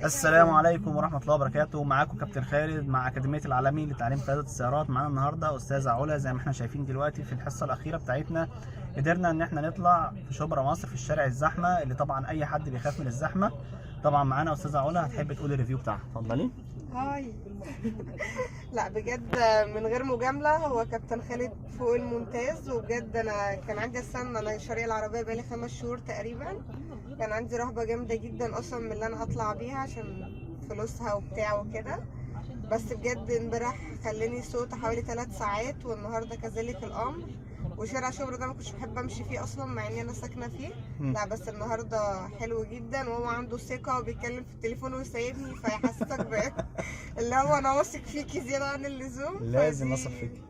السلام عليكم ورحمة الله وبركاته. معاكم كابتن خالد مع أكاديمية العالمي لتعليم قيادة السيارات. معانا النهاردة أستاذة علا. زي ما احنا شايفين دلوقتي في الحصة الأخيرة بتاعتنا قدرنا إن احنا نطلع في شبرا مصر في الشارع الزحمة اللي طبعا أي حد بيخاف من الزحمة. طبعا معانا أستاذة علا هتحب تقول الريفيو بتاعها. اتفضلي. هاي. لا بجد من غير مجاملة، هو كابتن خالد فوق الممتاز. وبجد انا كان عندي انا الشرقية العربية بقالي 5 شهور تقريبا. كان عندي رهبة جامدة جدا اصلا من اللي انا اطلع بيها عشان فلوسها وبتاع وكده. بس بجد امبارح خلاني صوت حوالي 3 ساعات، والنهارده كذلك الامر. وشارع شبرا ده ما كنتش بحب امشي فيه اصلا مع اني انا ساكنه فيه. لا بس النهارده حلو جدا، وهو عنده ثقه وبيتكلم في التليفون وسايبني، فيحسسك اللي هو انا واثق فيكي زياده عن اللزوم. لازم اثق فيكي.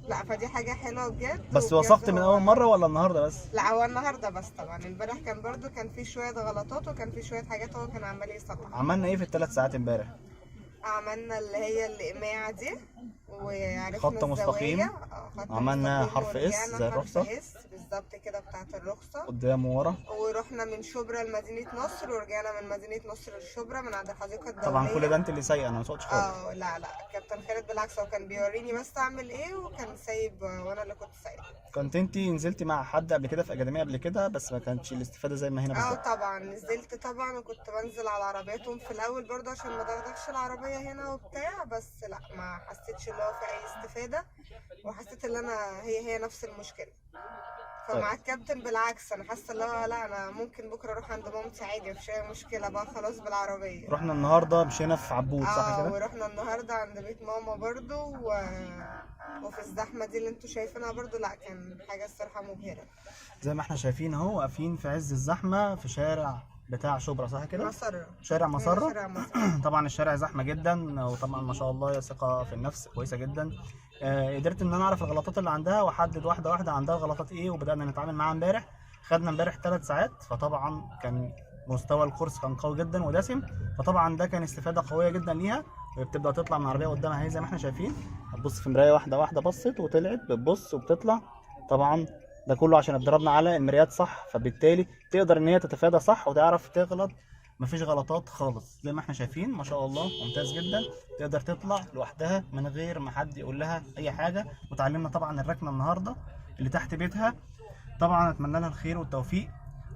لا فدي حاجه حلوه بجد. بس وثقت من أول مرة ولا النهاردة بس؟ لا هو النهارده بس. طبعا امبارح كان برضو كان في شويه غلطات، وكان في شويه حاجات هو كان عمال يصلح. عملنا إيه في ال3 ساعات امبارح؟ عملنا اللي هي الإقماع دي، وعرفنا خط مستقيم. خط عملنا مستقيم، حرف اس ورجعنا زي حرف الرخصة. اس بالظبط كده بتاعت الرخصة. قدام وورا. ورحنا من شبرا لمدينة نصر، ورجعنا من مدينة نصر لشبرا من عند الحديقة الدولية. طبعا كل ده انت اللي سايقه، انا ما سوقتش خالص. لا كابتن خالد بالعكس، هو كان بيوريني بس اعمل ايه، وكان سايب وانا اللي كنت سايبه. كنت انت نزلتي مع حد قبل كده في اكاديميه قبل كده، بس ما كانتش الاستفاده زي ما هنا بالظبط. طبعا نزلت طبعا، وكنت بنزل على عربياتهم في الاول برضه عشان ما دغدغش العربيه هنا وبتاع. بس لا ما حسيتش اللي هو في اي استفاده، وحسيت ان انا هي نفس المشكله. فمع الكابتن بالعكس انا حاسه اللي هو لا، انا ممكن بكره اروح عند مامتي عادي، مفيش اي مشكله بقى خلاص بالعربيه. رحنا النهارده مشينا في عبود صح كده؟ ورحنا النهارده عند بيت ماما برضو وفي الزحمه دي اللي انتوا شايفينها برضو. لا كان حاجه الصراحه مبهره. زي ما احنا شايفين اهو واقفين في عز الزحمه في شارع بتاع شبرا صح كده؟ مسرة. شارع مسرة. شارع مسرة. طبعا الشارع زحمه جدا، وطبعا ما شاء الله ثقه في النفس كويسه جدا. قدرت ان انا اعرف الغلطات اللي عندها واحدد واحده واحده عندها الغلطات ايه، وبدانا نتعامل معاها امبارح. خدنا امبارح 3 ساعات، فطبعا كان مستوى الكورس كان قوي جدا ودسم، فطبعا ده كان استفاده قويه جدا ليها. وهي بتبدا تطلع من العربيه قدامها اهي زي ما احنا شايفين، هتبص في مرايه واحده واحده، بصت وطلعت، بتبص وبتطلع. طبعا ده كله عشان اتدربنا على المرايات صح، فبالتالي تقدر ان هي تتفادى صح وتعرف تغلط. مفيش غلطات خالص زي ما احنا شايفين، ما شاء الله ممتاز جدا. تقدر تطلع لوحدها من غير ما حد يقول لها اي حاجه. وتعلمنا طبعا الركنه النهارده اللي تحت بيتها. طبعا اتمنى لها الخير والتوفيق.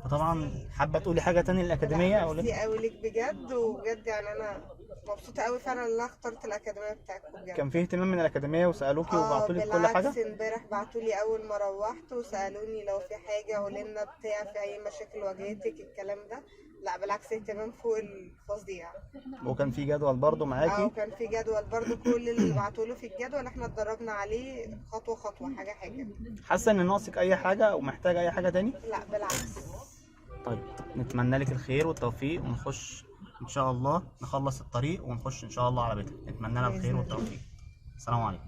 وطبعا حابه تقولي حاجه تانية للاكاديميه او ميرسي قوي ليك بجد. وبجد يعني انا مبسوطه قوي فعلا ان انا اخترت الاكاديميه بتاعتكم بجد. كان في اهتمام من الاكاديميه وسالوكي وبعتوا لك كل حاجه؟ بالعكس امبارح بعتوا لي اول ما روحت وسالوني لو في حاجه قولي لنا بتاع، في اي مشاكل واجهتك الكلام ده. لا بالعكس اهتمام فوق الفظيع. وكان في جدول برضو معاكي؟ وكان في جدول برضو، كل اللي بعتوا له في الجدول احنا اتدربنا عليه خطوه خطوه حاجه حاجه. حاسه ان ناقصك اي حاجه او محتاجه اي حاجه تاني؟ لا بالعكس. طيب نتمنى لك الخير والتوفيق، ونخش ان شاء الله نخلص الطريق ونخش ان شاء الله على بيتك. نتمنى لها الخير والتوفيق. السلام عليكم.